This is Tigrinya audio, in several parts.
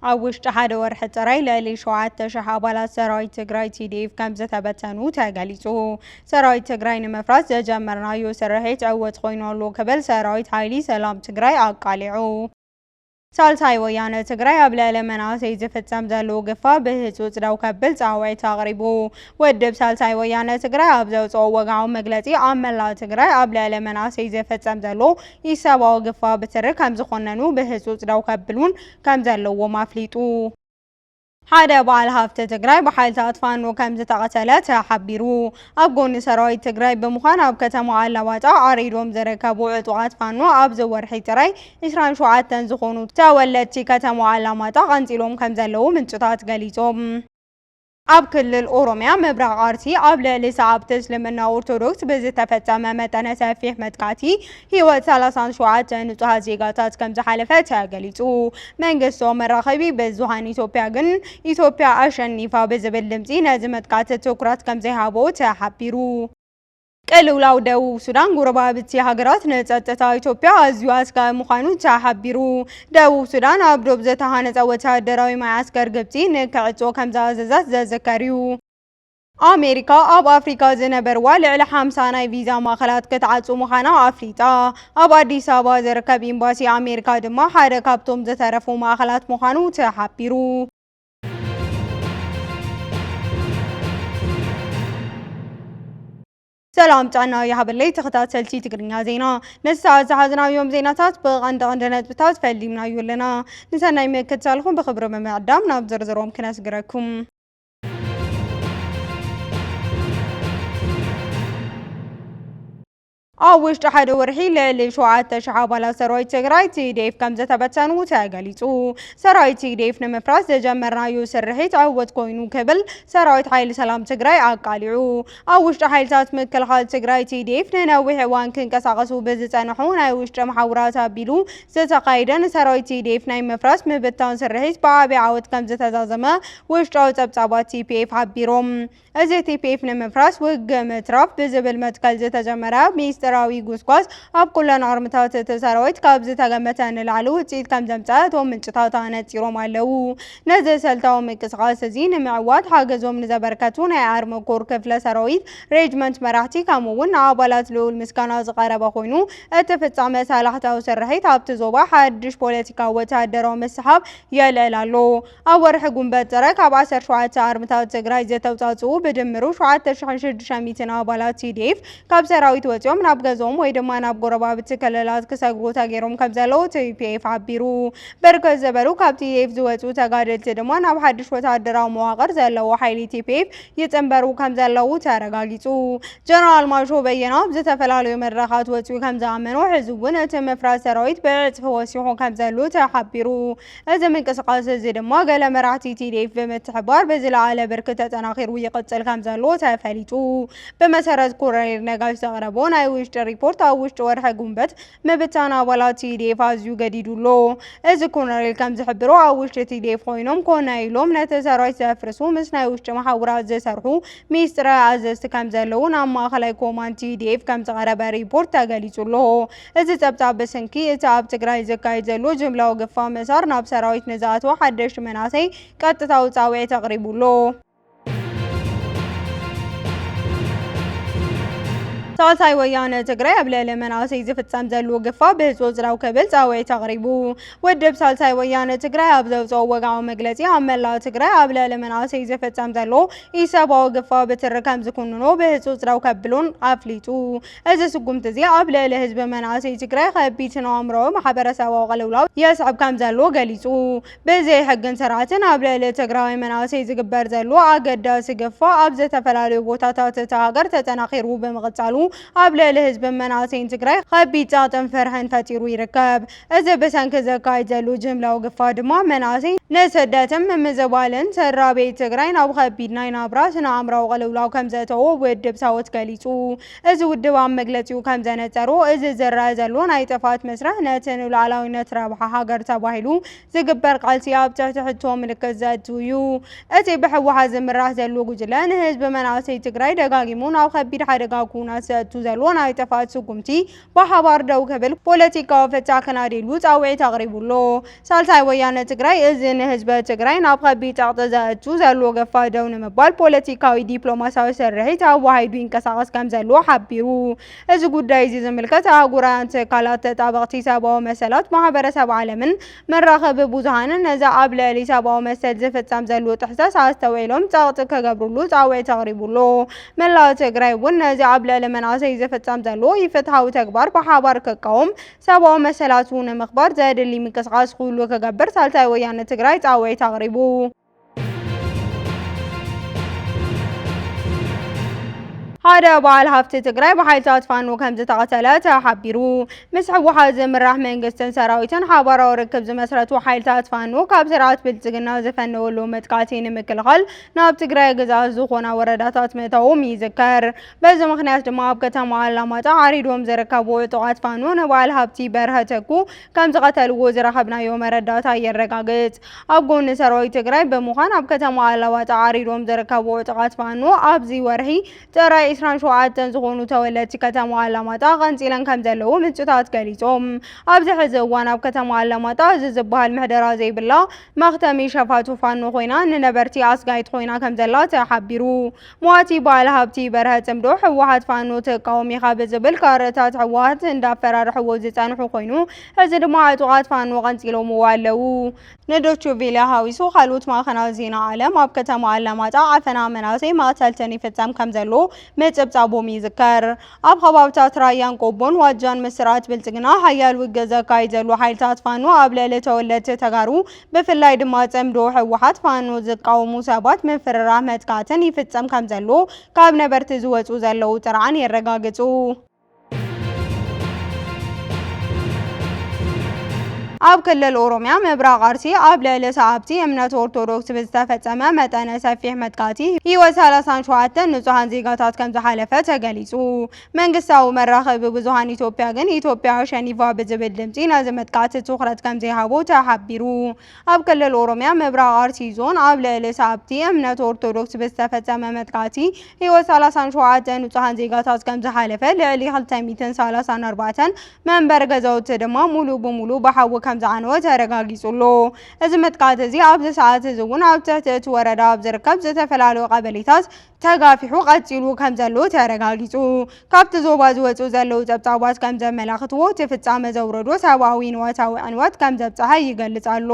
ኣብ ውሽጢ ሓደ ወርሒ ጥራይ ልዕሊ 7,000 ኣባላት ሰራዊት ትግራይ TDF ከም ዝተበተኑ ተገሊጹ። ሰራዊት ትግራይ ንምፍራስ ዘጀመርናዮ ስርሒት ዕወት ኮይኑሉ ክብል ሰራዊት ሓይሊ ሰላም ትግራይ ኣቃሊዑ። ሳልሳይ ወያነ ትግራይ ኣብ ልዕሊ መናእሰይ ዝፍጸም ዘሎ ግፍዓ ብህጹጽ ደው ከብል ጻውዒት ኣቕሪቡ። ውድብ ሳልሳይ ወያነ ትግራይ ኣብ ዘውጽኦ ወግዓዊ መግለጺ ኣብ መላእ ትግራይ ኣብ ልዕሊ መናእሰይ ዝፍጸም ዘሎ ኢሰብኣዊ ግፍዓ ብትሪ ከም ዝኾነኑ ብህጹጽ ደው ከብሉን ከም ዘለዎም ኣፍሊጡ። ሓደ በዓል ሃፍቲ ትግራይ ብሓይልታት ፋኖ ከም ዝተቐተለ ተሓቢሩ። ኣብ ጎኒ ሰራዊት ትግራይ ብምዃን ኣብ ከተማ ኣላማጣ ዓሪዶም ዝርከቡ ዕጡቓት ፋኖ ኣብዚ ወርሒ ጥራይ 27 ዝኾኑ ተወለድቲ ከተማ ኣላማጣ ቀንፂሎም ከም ዘለዉ ምንጭታት ገሊጾም። ኣብ ክልል ኦሮሚያ ምብራቕ ኣርሲ ኣብ ልዕሊ ሰዓብቲ እስልምና ኦርቶዶክስ ብዝተፈጸመ መጠነ ሰፊሕ መጥቃዕቲ ህይወት 37 ንጹሃት ዜጋታት ከም ዝሓለፈ ተገሊጹ። መንግስታዊ መራኸቢ ብዙሃን ኢትዮጵያ ግን ኢትዮጵያ ኣሸኒፋ ብዝብል ድምፂ ነዚ መጥቃዕቲ ትኩረት ከም ዘይሃቦ ተሓቢሩ። ቅልውላው ደቡብ ሱዳን ጎረባብቲ ሃገራት ንጸጥታ ኢትዮጵያ ኣዝዩ ኣስጋኢ ምዃኑ ተሓቢሩ። ደቡብ ሱዳን ኣብ ዶብ ዝተሃነፀ ወተሃደራዊ ማዕስከር ግብፂ ንክዕጾ ከም ዝኣዘዘት ዘዘከር እዩ። ኣሜሪካ ኣብ ኣፍሪካ ዝነበርዋ ልዕሊ 50 ናይ ቪዛ ማእኸላት ክትዓጹ ምዃና ኣፍሊጣ። ኣብ ኣዲስ ኣበባ ዝርከብ ኤምባሲ ኣሜሪካ ድማ ሓደ ካብቶም ዝተረፉ ማእኸላት ምዃኑ ተሓቢሩ። ሰላም ጫና ያህብለይ ተኸታተልቲ ትግርኛ ዜና ነሰዓት ዝሓዝናዮም ዜናታት ብቐንዲ ነጥብታት ፈሊምናዮ ኣለና። ንሰናይ ምክትታልኩም ብክብሪ ብምዕዳም ናብ ዝርዝሮም ክነስግረኩም። ኣብ ውሽጢ ሓደ ወርሒ ልዕሊ 7,000 ኣባላት ሰራዊት ትግራይ TDF ከም ዝተበተኑ ተገሊጹ። ሰራዊት TDF ንምፍራስ ዘጀመርናዮ ስርሒት ዕወት ኮይኑ ክብል ሰራዊት ሓይሊ ሰላም ትግራይ ኣቃሊዑ። ኣብ ውሽጢ ሓይልታት ምክልኻል ትግራይ TDF ንነዊሕ እዋን ክንቀሳቐሱ ብዝጸንሑ ናይ ውሽጢ ማሕበራት ኣቢሉ ዝተኻየደ ሰራዊት TDF ናይ ምፍራስ ምብታን ስርሒት ብዓብዪ ዓወት ከም ዝተዛዘመ ውሽጣዊ ጸብጻባት TPF ሓቢሮም። እዚ TPF ንምፍራስ ውግእ ምትራፍ ብዝብል መትከል ዝተጀመረ ሚስጥራዊ ጉስጓስ ኣብ ኩለን ኣርምታት እቲ ሰራዊት ካብ ዝተገመተ ንላዕሊ ውፅኢት ከም ዘምጽአ እቶም ምንጭታት ኣነፂሮም ኣለዉ። ነዚ ስልታዊ ምንቅስቓስ እዚ ንምዕዋት ሓገዞም ንዘበርከቱ ናይ ኣርሚ ኮር ክፍለ ሰራዊት ሬጅመንት መራሕቲ ከምኡውን ንኣባላት ልዑል ምስጋና ዝቐረበ ኮይኑ እቲ ፍጻመ ሳላሕታዊ ስርሒት ኣብቲ ዞባ ሓድሽ ፖለቲካዊ ወተሃደራዊ ምስሓብ የልዕል ኣሎ። ኣብ ወርሒ ጉንበት ጥረ ካብ 17 ኣርምታት ትግራይ ዝተውጻጽኡ ብድምሩ 7,600 ኣባላት TDF ካብ ሰራዊት ወፂኦም ናብ ገዞም ወይ ድማ ናብ ጎረባብቲ ክልላት ክሰግሩ ተገይሮም ከም ዘለዉ TPF ሓቢሩ። በርከት ዝበሉ ካብ TDF ዝወፁ ተጋደልቲ ድማ ናብ ሓድሽ ወተሃደራዊ መዋቕር ዘለዎ ሓይሊ TPF ይጽንበሩ ከም ዘለዉ ተረጋጊጹ። ጀነራል ማሾ በየነ ብዝተፈላለዩ መድረኻት ወፂኡ ከም ዝኣመኑ ሕዚ እውን እቲ ምፍራስ ሰራዊት ብዕፅፊ ወሲሑ ከም ዘሎ ተሓቢሩ። እዚ ምንቅስቓስ እዚ ድማ ገለ መራሕቲ TDF ብምትሕባር ብዝለዓለ ብርኪ ተጠናኺሩ ይቕጽል ከም ዘሎ ተፈሊጡ። ብመሰረት ኮሎኔል ነጋሽ ዘቕረቦ ናይ ውሽጢ ሪፖርት ኣብ ውሽጢ ወርሒ ጉንበት ምብታን ኣባላት TDF ኣዝዩ ገዲዱሎ። እዚ ኮሎኔል ከም ዝሕብሮ ኣብ ውሽጢ TDF ኮይኖም ኮነ ኢሎም ነቲ ሰራዊት ዘፍርሱ ምስ ናይ ውሽጢ ማሕበራት ዝሰርሑ ሚስጥራዊ ኣዘዝቲ ከም ዘለዉ ናብ ማእኸላይ ኮማንድ TDF ከም ዝቐረበ ሪፖርት ተገሊጹሎ። እዚ ጸብጻብ ብስንኪ እቲ ኣብ ትግራይ ዝካየድ ዘሎ ጅምላዊ ግፍዓ ምእሳር ናብ ሰራዊት ንዝኣተወ ሓደሽቲ መናእሰይ ቀጥታዊ ጻውዒት ኣቕሪቡሎ። ሳልሳይ ወያነ ትግራይ ኣብ ልዕሊ መናእሰይ ዝፍጸም ዘሎ ግፍዓ ብህጹጽ ደው ክብል ጻውዒት ኣቕሪቡ። ውድብ ሳልሳይ ወያነ ትግራይ ኣብ ዘውጽኦ ወግዓዊ መግለጺ ኣብ መላእ ትግራይ ኣብ ልዕሊ መናእሰይ ዝፍጸም ዘሎ ኢሰብኣዊ ግፍዓ ብትሪ ከም ዝኩንኖ ብህጹጽ ደው ከብሉን ኣፍሊጡ። እዚ ስጉምቲ እዚ ኣብ ልዕሊ ህዝቢ መናእሰይ ትግራይ ከቢድ ስነ-ኣእምሮዊ ማሕበረሰባዊ ቅልውላው የስዕብ ከም ዘሎ ገሊጹ። ብዘይ ሕግን ስርዓትን ኣብ ልዕሊ ትግራዊ መናእሰይ ዝግበር ዘሎ ኣገዳሲ ግፍዓ ኣብ ዝተፈላለዩ ቦታታት እቲ ሃገር ተጠናኺሩ ብምቕጻሉ ኣብ ልዕሊ ህዝቢ መናእሰይ ትግራይ ከቢድ ጻዕርን ፍርሕን ፈጢሩ ይርከብ። እዚ ብሰንኪ ዘካየድ ዘሎ ጅምላዊ ግፍዓ ድማ መናእሰይ ንስደትን ምምዝባልን ስድራቤት ትግራይ ናብ ከቢድ ናይ ናብራ ስነ-ኣእምሮዊ ቅልውላው ከም ዘእተዎ ውድብ ሳወት ገሊጹ። እዚ ውድብ ኣብ መግለጺኡ ከም ዘነጸሮ እዚ ዝረአ ዘሎ ናይ ጥፋት መስርሕ ነቲ ንሉዓላዊነት ረብሓ ሃገር ተባሂሉ ዝግበር ቃልሲ ኣብ ትሕቲ ሕቶ ምልክት ዘእቱ እዩ። እቲ ብሕወሓት ዝምራሕ ዘሎ ጉጅለ ንህዝቢ መናእሰይ ትግራይ ደጋጊሙ ናብ ከቢድ ሓደጋ ኩናት ዘእቱ ዘሎ ናይ ጥፋት ስጉምቲ ብሓባር ደው ክብል ፖለቲካዊ ፍታሕ ክናዲሉ ፃውዒት ኣቕሪቡሎ ሳልሳይ ወያነ ትግራይ እዚ ንህዝቢ ትግራይ ናብ ከቢድ ጸቕጢ ዘእቱ ዘሎ ገፋ ደው ንምባል ፖለቲካዊ ዲፕሎማሲያዊ ስርሒት ኣዋሂዱ ይንቀሳቐስ ከም ዘሎ ሓቢሩ እዚ ጉዳይ እዚ ዝምልከት ኣህጉራውያን ትካላት ተጣበቕቲ ሰብኣዊ መሰላት ማሕበረሰብ ዓለምን መራኸቢ ብዙሃንን ነዚ ኣብ ልዕሊ ሰብኣዊ መሰል ዝፍጸም ዘሎ ጥሕሰት ኣስተውዒሎም ጸቕጢ ከገብርሉ ጻውዒት ኣቕሪቡሎ መላእ ትግራይ እውን ነዚ ኣብ ልዕሊ መናእሰይ ዝፍጸም ዘሎ ኢፍትሓዊ ተግባር ብሓባር ክቃወም ሰብኣዊ መሰላቱ ንምኽባር ዘድሊ ምንቅስቓስ ኩሉ ክገብር ሳልሳይ ወያነ ትግራይ ጻውዒት ኣቕሪቡ ሓደ በዓል ሃፍቲ ትግራይ ብሓይልታት ፋኖ ከም ዝተቐተለ ተሓቢሩ ምስ ሕወሓት ዝምራሕ መንግስትን ሰራዊትን ሓባራዊ ርክብ ዝመስረቱ ሓይልታት ፋኖ ካብ ስርዓት ብልጽግና ዝፈነወሉ መጥቃዕቲ ንምክልኻል ናብ ትግራይ ግዛት ዝኾና ወረዳታት ምእተዎም ይዝከር በዚ ምክንያት ድማ ኣብ ከተማ ኣላማጣ ዓሪዶም ዝርከቡ ዕጡቓት ፋኖ ንበዓል ሃፍቲ በርሀ ተኩ ከም ዝቐተልዎ ዝረኸብናዮ መረዳእታ የረጋግጽ ኣብ ጎኒ ሰራዊት ትግራይ ብምዃን ኣብ ከተማ ኣላማጣ ዓሪዶም ዝርከቡ ዕጡቓት ፋኖ ኣብዚ ወርሒ ጥራይ 27 ዝኾኑ ተወለድቲ ከተማ ኣላማጣ ቀንፂለን ከም ዘለዉ ምንጭታት ገሊፆም ኣብዚ ሕዚ እዋን ኣብ ከተማ ኣላማጣ እዚ ዝበሃል ምሕደራ ዘይብላ መኽተሚ ሸፋቱ ፋኖ ኮይና ንነበርቲ ኣስጋይት ኮይና ከም ዘላ ተሓቢሩ ሞዋቲ በዓል ሃፍቲ በርሀ ጽምዶ ሕወሓት ፋኖ ትቃወም ኢኻ ብዝብል ካርታት ሕወሓት እንዳፈራርሕዎ ዝጸንሑ ኮይኑ እዚ ድማ ዕጡቓት ፋኖ ቀንፂሎምዎ ኣለው ንዶቹ ቬለ ሃዊሱ ካልኦት ማዕኸናት ዜና ዓለም ኣብ ከተማ ኣላማጣ ዓፈና መናእሰይ መቕተልትን ይፍጸም ከም ዘሎ ምጽብጻቦም ይዝከር ኣብ ከባብታት ራያን ቆቦን ዋጃን ምስራት ብልጽግና ሓያል ውግእ ዘካይድ ዘሎ ሓይልታት ፋኖ ኣብ ልዕሊ ተወለድቲ ተጋሩ ብፍላይ ድማ ጽምዶ ሕወሓት ፋኖ ዝቃወሙ ሰባት ምፍርራህ መጥቃዕትን ይፍጸም ከም ዘሎ ካብ ነበርቲ ዝወፁ ዘለው ጥርዓን የረጋግጹ ኣብ ክልል ኦሮሚያ ምብራቅ ኣርሲ ኣብ ልዕሊ ሰዓብቲ እምነት ኦርቶዶክስ ብዝተፈጸመ መጠነ ሰፊሕ መጥቃዕቲ ህይወት 37 ንጹሃን ዜጋታት ከም ዝሓለፈ ተገሊጹ መንግስታዊ መራኸቢ ብዙሃን ኢትዮጵያ ግን ኢትዮጵያ ሸኒፋ ብዝብል ድምፂ ነዚ መጥቃዕቲ ትኹረት ከም ዘይሃቦ ተሓቢሩ ኣብ ክልል ኦሮሚያ ምብራቅ ኣርሲ ዞን ኣብ ልዕሊ ሰዓብቲ እምነት ኦርቶዶክስ ብዝተፈጸመ መጥቃዕቲ ህይወት 37 ንጹሃን ዜጋታት ከም ዝሓለፈ ልዕሊ 234 መንበር ገዛውቲ ድማ ሙሉ ብሙሉ ብሓዊ ከም ዝዓነወ ተረጋጊጹሎ እዚ መጥቃዕቲ እዚ ኣብዚ ሰዓት እዚ እውን ኣብ ትሕቲ እቲ ወረዳ ኣብ ዝርከብ ዝተፈላለዩ ቀበሌታት ተጋፊሑ ቀፂሉ ከም ዘሎ ተረጋጊጹ ካብቲ ዞባ ዝወፁ ዘለው ጸብጻባት ከም ዘመላኽትዎ እቲ ፍጻመ ዘውረዶ ሰብኣዊ ንዋታዊ ዕንወት ከም ዘብጽሐ ይገልጽ ኣሎ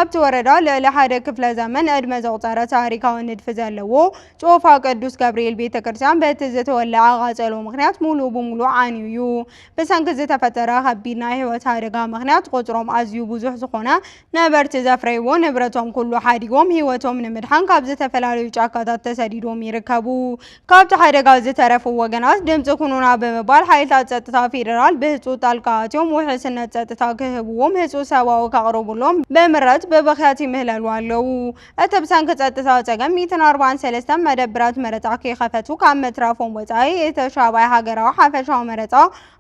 ኣብቲ ወረዳ ልዕሊ ሓደ ክፍለ ዘመን ዕድመ ዘቑፀረ ታሪካዊ ንድፊ ዘለዎ ጮፋ ቅዱስ ገብርኤል ቤተክርስትያን በቲ ዝተወልዐ ቃፀሎ ምክንያት ሙሉ ብሙሉ ዓንዩ እዩ ብሰንኪ ዝተፈጠረ ከቢድ ናይ ህይወት ኣደጋ ምክንያት ቁፅሮም ኣዝዩ ብዙሕ ዝኾነ ነበርቲ ዘፍረይዎ ንብረቶም ኩሉ ሓዲጎም ህይወቶም ንምድሓን ካብ ዝተፈላለዩ ጫካታት ተሰዲዶም ይርከቡ ካብቲ ሓደጋ ዝተረፉ ወገናት ድምፂ ኩኑና ብምባል ሓይልታት ጸጥታ ፌደራል ብህፁፅ ጣልቃ ኣትዮም ውሕስነት ጸጥታ ክህብዎም ህፁፅ ሰብኣዊ ከቕርቡሎም ብምረት ብብኽያት ይምህለሉ ኣለው እቲ ብሰንኪ ጸጥታ ፀገም 143 መደብራት መረፃ ከይኸፈቱ ካብ ምትራፎም ወፃኢ እቲ ሻብዓይ ሃገራዊ ሓፈሻዊ መረፃ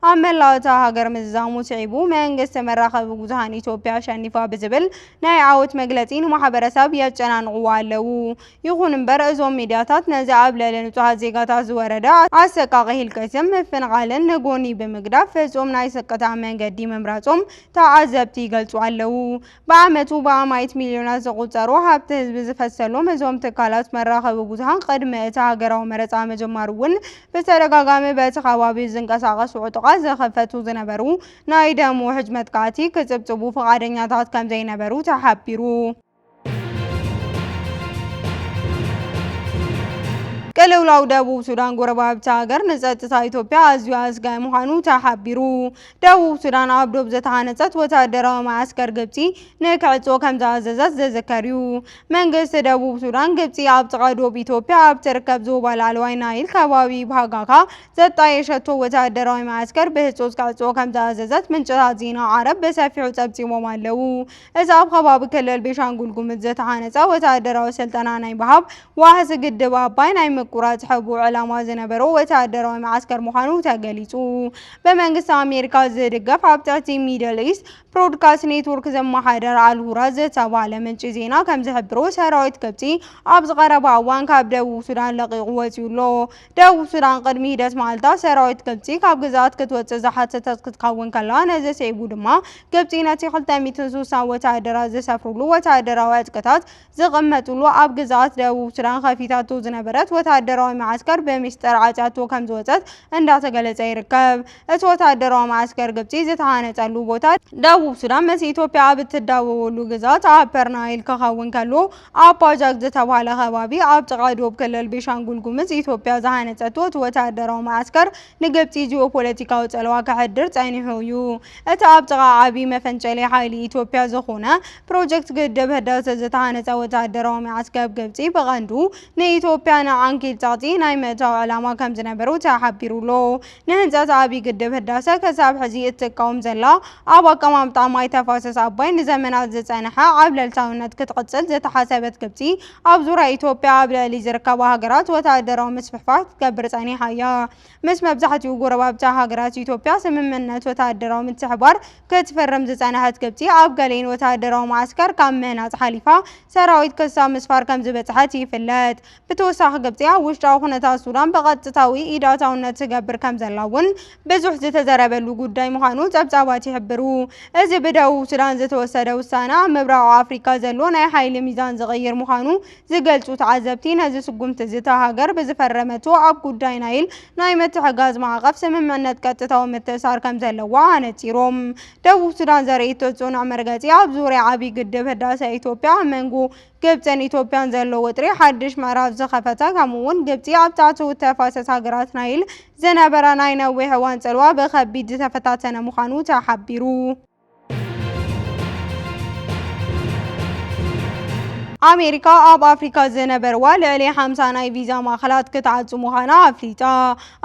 ኣብ መላእ እታ ሃገር ምዝዛሙ ስዒቡ መንግስቲ መራኸቢ ብዙሃን ኢትዮጵያ ሸኒፋ ብዝብል ናይ ዓወት መግለፂ ንማሕበረሰብ የጨናንቕዎ ኣለው ይኹን እምበር እዞም ሚድያታት ነዚ ኣብ ልዕሊ ንጹሃት ዜጋታት ዝወረደ ኣሰቃቂ ህልቀትን ምፍንቓልን ንጎኒ ብምግዳፍ ፍጹም ናይ ስቅታ መንገዲ ምምራፆም ተዓዘብቲ ይገልጹ ኣለው ብዓመቱ ብኣማይት ሚልዮናት ዝቑፀሩ ሃብቲ ህዝቢ ዝፈሰሎም እዞም ትካላት መራኸቢ ብዙሃን ቅድሚ እቲ ሃገራዊ መረፃ ምጅማር እውን ብተደጋጋሚ በቲ ከባቢ ዝንቀሳቐሱ ዕጡቓት ዘኸፈቱ ዝነበሩ ናይ ደም ውሕጅ መጥቃዕቲ ክጽብጽቡ ፈቃደኛታት ከም ዘይነበሩ ተሓቢሩ ቅልውላው ደቡብ ሱዳን ጎረባብቲ ሃገር ንጸጥታ ኢትዮጵያ ኣዝዩ ኣስጋይ ምዃኑ ተሓቢሩ ደቡብ ሱዳን ኣብ ዶብ ዝተሃነፀት ወታደራዊ ማዕስከር ግብፂ ንክዕጾ ከም ዝኣዘዘት ዝዝከር እዩ መንግስቲ ደቡብ ሱዳን ግብፂ ኣብ ጥቓ ዶብ ኢትዮጵያ ኣብ ትርከብ ዞባ ላዕለዋይ ናይል ከባቢ ባጋካ ዘጣየሸቶ ወታደራዊ ማዕስከር ብህፁፅ ክዕጾ ከም ዝኣዘዘት ምንጭታት ዜና ዓረብ ብሰፊሑ ጸብጺቦም ኣለው እዚ ኣብ ከባቢ ክልል ቤንሻንጉል ጉሙዝ ዝተሃነፀ ወታደራዊ ስልጠና ናይ ምሃብ ዋሕሲ ግድብ ኣባይ ናይ ምቁራጽ ሕቡዕ ዕላማ ዝነበሮ ወተሃደራዊ ማዕስከር ምዃኑ ተገሊጹ። በመንግስቲ ኣሜሪካ ዝድገፍ ኣብ ትሕቲ ሚድል ኢስት ብሮድካስት ኔትወርክ ዘመሓደር አልሁራ ዝተባህለ ምንጪ ዜና ከም ዝሕብሮ ሰራዊት ግብጺ ኣብ ዝቐረበ እዋን ካብ ደቡብ ሱዳን ለቂቑ ወፂኡ ኣሎ። ደቡብ ሱዳን ቅድሚ ሂደት መዓልታት ሰራዊት ግብጺ ካብ ግዛኣት ክትወፅእ ዝሓተተት ክትከውን ከላ ነዚ ሰይቡ ድማ ግብጺ ነቲ 260 ወተሃደራት ዝሰፍሩሉ ወተሃደራዊ ዕጥቅታት ዝቕመጡሉ ኣብ ግዛኣት ደቡብ ሱዳን ከፊታቶ ዝነበረት ወተሃደራዊ ማዕስከር ብምስጢር ዓጽያቶ ከም ዝወፀት እንዳተገለጸ ይርከብ። እቲ ወተሃደራዊ ማዕስከር ግብጺ ዝተሃነፀሉ ቦታ ደቡብ ሱዳን ምስ ኢትዮጵያ ኣብ እትዳወሉ ግዛት ኣፐር ናይል ክኸውን ከሎ ኣብ ባጃግ ዝተባህለ ከባቢ ኣብ ጥቓ ዶብ ክልል ቤንሻንጉል ጉሙዝ ኢትዮጵያ ዝሃነፀቶ እቲ ወተሃደራዊ ማዕስከር ንግብጺ ጂኦፖለቲካዊ ፀለዋ ከሕድር ጸኒሑ እዩ። እቲ ኣብ ጥቓ ዓብዪ መፈንጨሊ ሓይሊ ኢትዮጵያ ዝኾነ ፕሮጀክት ግድብ ህዳሴ ዝተሃነፀ ወተሃደራዊ ማዕስከር ግብጺ ብቐንዱ ንኢትዮጵያ ንዓንኬል ጸቕጢ ናይ ምእታው ዕላማ ከም ዝነበሩ ተሓቢሩሎ። ንህንፀት ዓብዪ ግድብ ህዳሴ ክሳብ ሕዚ እትቃወም ዘላ ኣብ ኣቀማምጣ ማይ ተፋሰስ ኣባይ ንዘመናት ዝጸንሐ ኣብ ልዕልታውነት ክትቅጽል ዝተሓሰበት ግብጺ ኣብ ዙርያ ኢትዮጵያ ኣብ ልዕሊ ዝርከባ ሃገራት ወተሃደራዊ ምስፍሕፋሕ ክትገብር ጸኒሓ እያ። ምስ መብዛሕትኡ ጎረባብታ ሃገራት ኢትዮጵያ ስምምነት ወተሃደራዊ ምትሕብባር ክትፈርም ዝጸንሐት ግብጺ ኣብ ገሊአን ወተሃደራዊ ማዕስከር ካብ ምህናጽ ሓሊፋ ሰራዊት ክሳብ ምስፋር ከም ዝበጽሐት ይፍለጥ። ብተወሳኺ ግብጺ ኣብ ውሽጣዊ ኩነታት ሱዳን ብቐጥታዊ ኢዳታውነት ትገብር ከም ዘላ እውን ብዙሕ ዝተዘረበሉ ጉዳይ ምዃኑ ጸብጻባት ይሕብሩ። እዚ ብደቡብ ሱዳን ዝተወሰደ ውሳነ ኣብ ምብራቕ ኣፍሪካ ዘሎ ናይ ሓይሊ ሚዛን ዝቕይር ምዃኑ ዝገልጹ ተዓዘብቲ ነዚ ስጉምቲ እታ ሃገር ብዝፈረመቶ ኣብ ጉዳይ ናይል ናይ ምትሕግጋዝ ማዕቐፍ ስምምነት ቀጥታዊ ምትእስሳር ከም ዘለዋ ኣነጺሮም። ደቡብ ሱዳን ዘርእየቶ ጽኑዕ መርገጺ ኣብ ዙርያ ዓብዪ ግድብ ህዳሴ ኢትዮጵያ ኣብ መንጎ ግብጽን ኢትዮጵያን ዘሎ ውጥሪ ሓድሽ ምዕራፍ ዝኸፈተ ከምኡ'ውን ግብጺ ኣብ ታሕቲ ተፋሰስ ሃገራት ናይል ዝነበረ ናይ ነዊሕ እዋን ጽልዋ ብከቢድ ዝተፈታተነ ምዃኑ ተሓቢሩ። ኣሜሪካ ኣብ ኣፍሪካ ዝነበርዋ ልዕሊ 50 ናይ ቪዛ ማእኸላት ክትዓጽ ምዃና ኣፍሊጣ።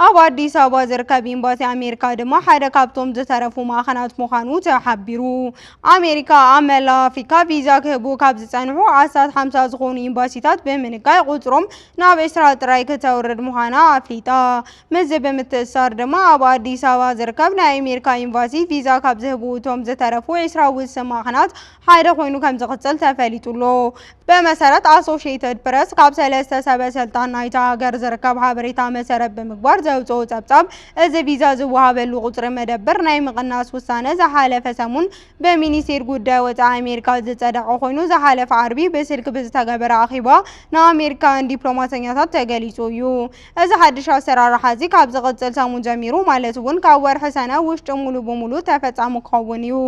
ኣብ ኣዲስ ኣበባ ዝርከብ ኤምባሲ ኣሜሪካ ድማ ሓደ ካብቶም ዝተረፉ ማእኸላት ምዃኑ ተሓቢሩ። ኣሜሪካ ኣብ መላእ ኣፍሪካ ቪዛ ክህቡ ካብ ዝጸንሑ ዓሳት 50 ዝኾኑ ኤምባሲታት ብምንጋይ ቁጽሮም ናብ 20 ጥራይ ከተውርድ ምዃና ኣፍሊጣ። ምዚ ብምትእስሳር ድማ ኣብ ኣዲስ ኣበባ ዝርከብ ናይ ኣሜሪካ ኤምባሲ ቪዛ ካብ ዝህቡ እቶም ዝተረፉ 20 ውስን ማእኸላት ሓደ ኮይኑ ከም ዝቕጽል ተፈሊጡሎ። በመሰረት ኣሶሺየትድ ፕረስ ካብ 3 ሰበስልጣን ናይታ ሃገር ዝርከብ ሓበሬታ መሰረት ብምግባር ዘውፅኦ ጸብጻብ እዚ ቪዛ ዝወሃበሉ ቁጽሪ መደበር ናይ ምቕናስ ውሳነ ዝሓለፈ ሰሙን በሚኒስቴር ጉዳይ ወጻኢ ኣሜሪካ ዝጸደቐ ኮይኑ ዝሓለፈ ዓርቢ ብስልክ ብዝተገበረ ኣኼባ ንኣሜሪካውያን ዲፕሎማተኛታት ተገሊጹ እዩ። እዚ ሓድሽ ኣሰራርሓ እዚ ካብ ዝቕጽል ሰሙን ጀሚሩ ማለት እውን ካብ ወርሒ ሰነ ውሽጢ ሙሉእ ብሙሉእ ተፈጻሚ ክኸውን እዩ።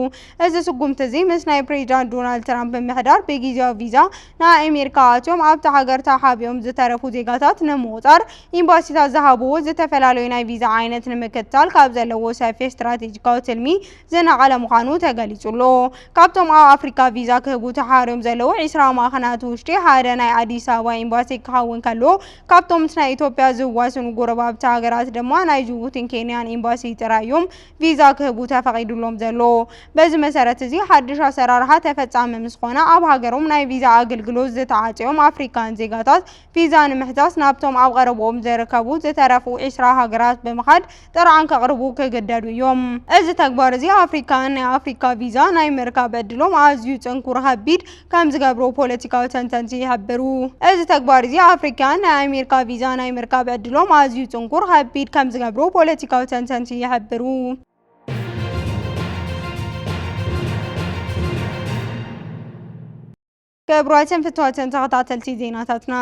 እዚ ስጉምቲ እዚ ምስ ናይ ፕሬዚዳንት ዶናልድ ትራምፕ ምምሕዳር ብጊዜያዊ ቪዛ ናይ ኣሜሪካ ኣትዮም ኣብታ ሃገር ተሓቢኦም ዝተረፉ ዜጋታት ንምቁጻር ኤምባሲታት ዝሃብዎ ዝተፈላለዩ ናይ ቪዛ ዓይነት ንምክትታል ካብ ዘለዎ ሰፊሕ ስትራቴጂካዊ ትልሚ ዝነቐለ ምዃኑ ተገሊጹሎ። ካብቶም ኣብ ኣፍሪካ ቪዛ ክህቡ ተሓርዮም ዘለዉ 20 ማእኸናት ውሽጢ ሓደ ናይ ኣዲስ ኣበባ ኤምባሲ ክኸውን ከሎ ካብቶም ናይ ኢትዮጵያ ዝዋስኑ ጎረባብቲ ሃገራት ድማ ናይ ጅቡቲን ኬንያን ኤምባሲ ጥራይ እዮም ቪዛ ክህቡ ተፈቒዱሎም ዘሎ። በዚ መሰረት እዚ ሓድሽ ኣሰራርሓ ተፈጻሚ ምስ ኮነ ኣብ ሃገሮም ናይ ቪዛ ኣገልግሎት ዝተዓጽዮም ኣፍሪካን ዜጋታት ቪዛ ንምሕታስ ናብቶም ኣብ ቀረብኦም ዝርከቡ ዝተረፉ 20 ሃገራት ብምኻድ ጥርዓን ከቕርቡ ክግደዱ እዮም። እዚ ተግባር እዚ ኣፍሪካን ናይ ኣፍሪካ ቪዛ ናይ ምርካብ ዕድሎም ኣዝዩ ጽንኩር ከቢድ ከም ዝገብሮ ፖለቲካዊ ተንተንቲ ይሕብሩ። እዚ ተግባር እዚ ኣፍሪካን ናይ ኣሜሪካ ቪዛ ናይ ምርካብ ዕድሎም ኣዝዩ ጽንኩር ከቢድ ከም ዝገብሮ ፖለቲካዊ ተንተንቲ ይሕብሩ። ክቡራትን ፍትዋትን ተኸታተልቲ ዜናታትና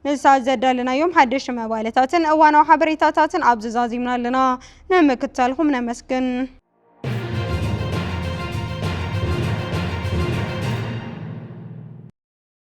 ንሳት ዘዳልናዮም ሓድሽ መባለታትን እዋናዊ ሓበሬታታትን ኣብዚ ዛዚምና ኣለና። ንምክትታልኩም ነመስግን።